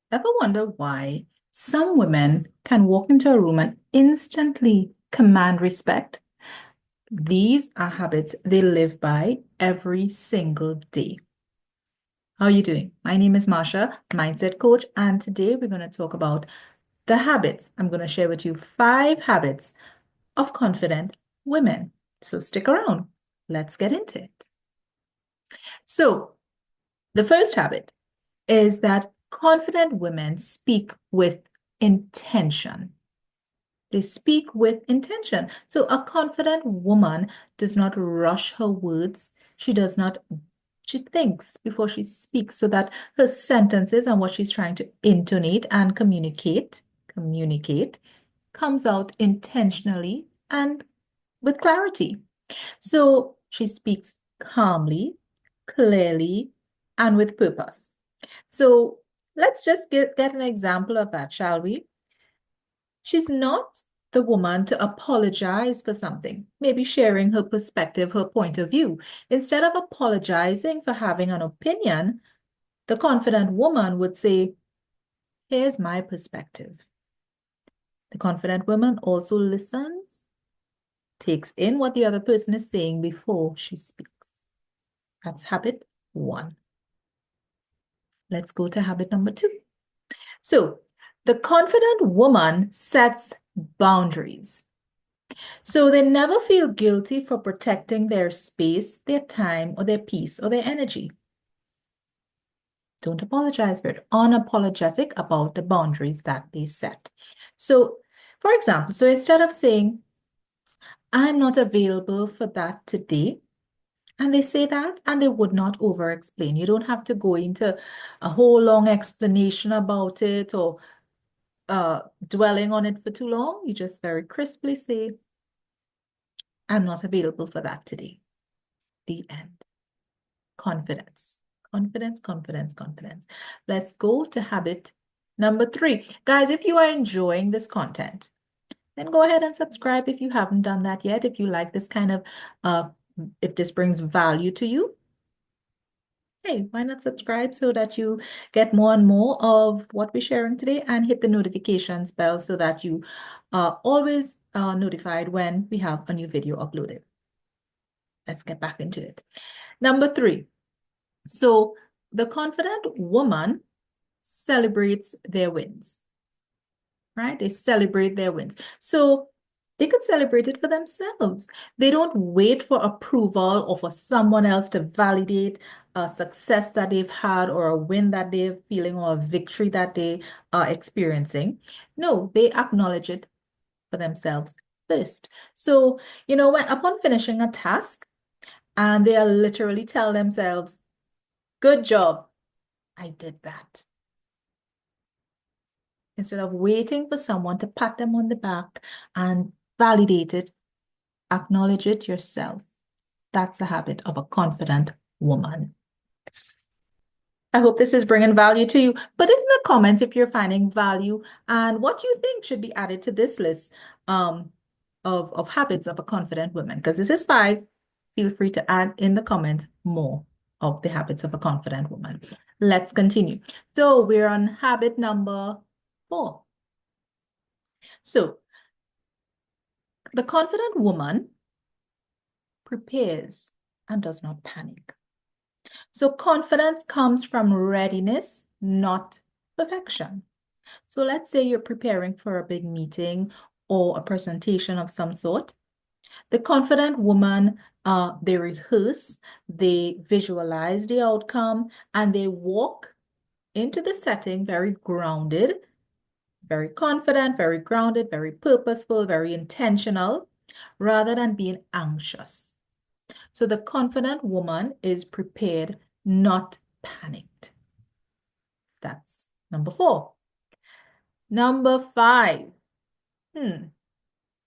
Ever wonder why some women can walk into a room and instantly command respect? These are habits they live by every single day. How are you doing? My name is Marsha, mindset coach, and today we're going to talk about the habits. I'm going to share with you 5 habits of confident women. So stick around. Let's get into it. So, the first habit is that confident women speak with intention. They speak with intention. So a confident woman does not rush her words. She thinks before she speaks so that her sentences and what she's trying to intonate and communicate comes out intentionally and with clarity. So she speaks calmly, clearly, and with purpose. So let's just get an example of that, shall we? She's not the woman to apologize for something, maybe sharing her perspective, her point of view. Instead of apologizing for having an opinion, the confident woman would say, here's my perspective. The confident woman also listens, takes in what the other person is saying before she speaks. That's habit 1. Let's go to habit number 2. So, the confident woman sets boundaries. So they never feel guilty for protecting their space, their time, or their peace, or their energy. Don't apologize for it. Unapologetic about the boundaries that they set. So, for example, so instead of saying, I'm not available for that today, and they say that, and they would not over explain. You don't have to go into a whole long explanation about it or dwelling on it for too long. You just very crisply say, I'm not available for that today. The end. Confidence. Confidence, confidence, confidence. Let's go to habit number 3. Guys, if you are enjoying this content, then go ahead and subscribe if you haven't done that yet. If you like this kind of, if this brings value to you, hey, why not subscribe so that you get more and more of what we're sharing today, and hit the notifications bell so that you are always notified when we have a new video uploaded. Let's get back into it. Number 3. So the confident woman celebrates their wins, right? They celebrate their wins. So they could celebrate it for themselves. They don't wait for approval or for someone else to validate a success that they've had or a win that they're feeling or a victory that they are experiencing. No, they acknowledge it for themselves first. So, when upon finishing a task, and they are literally tell themselves, good job, I did that. Instead of waiting for someone to pat them on the back and validate it, acknowledge it yourself. That's the habit of a confident woman. I hope this is bringing value to you. Put it in the comments if you're finding value and what you think should be added to this list of habits of a confident woman. Because this is 5. Feel free to add in the comments more of the habits of a confident woman. Let's continue. So we're on habit number 4. So the confident woman prepares and does not panic. So confidence comes from readiness, not perfection. So let's say you're preparing for a big meeting or a presentation of some sort. The confident woman, they rehearse, they visualize the outcome, and they walk into the setting very grounded, very confident, very grounded, very purposeful, very intentional, rather than being anxious. So the confident woman is prepared, not panicked. That's number 4. Number 5.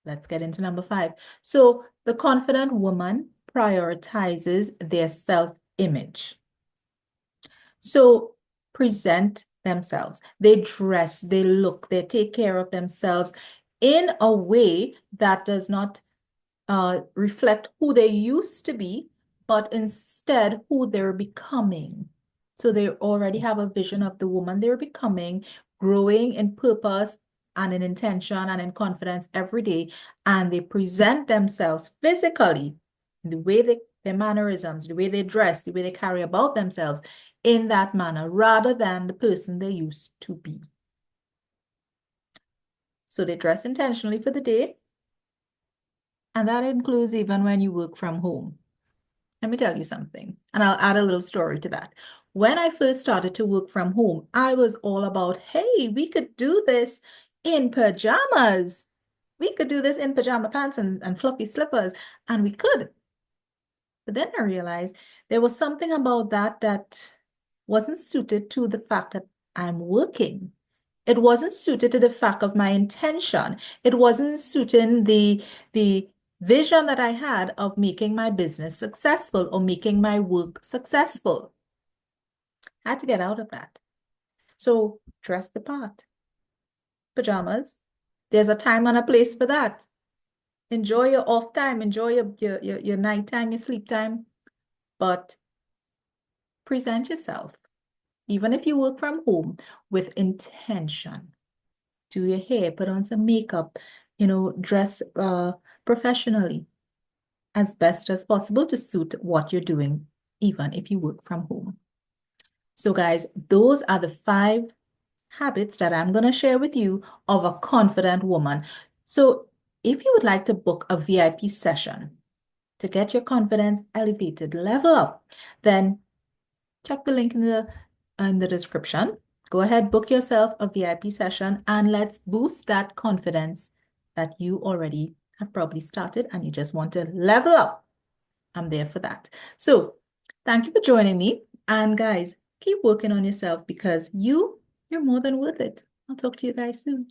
Let's get into number 5. So the confident woman prioritizes their self-image. So present themselves. They dress, they look, they take care of themselves in a way that does not reflect who they used to be, but instead who they're becoming. So they already have a vision of the woman they're becoming, growing in purpose and in intention and in confidence every day. And they present themselves physically, the way their mannerisms, the way they dress, the way they carry about themselves in that manner, rather than the person they used to be. So they dress intentionally for the day. And that includes even when you work from home. Let me tell you something, and I'll add a little story to that. When I first started to work from home, I was all about, hey, we could do this in pajamas. We could do this in pajama pants and fluffy slippers, and we could. But then I realized there was something about that wasn't suited to the fact that I'm working. It wasn't suited to the fact of my intention. It wasn't suiting the vision that I had of making my business successful or making my work successful. I had to get out of that. So dress the part. Pajamas. There's a time and a place for that. Enjoy your off time, enjoy your nighttime, your sleep time, but present yourself, even if you work from home, with intention. Do your hair, put on some makeup, dress professionally as best as possible to suit what you're doing, even if you work from home. So guys, those are the 5 habits that I'm going to share with you of a confident woman. So if you would like to book a VIP session to get your confidence elevated, level up, then check the link in the description. Go ahead, book yourself a VIP session, and let's boost that confidence that you already have probably started and you just want to level up. I'm there for that. So thank you for joining me. And guys, keep working on yourself because you're more than worth it. I'll talk to you guys soon.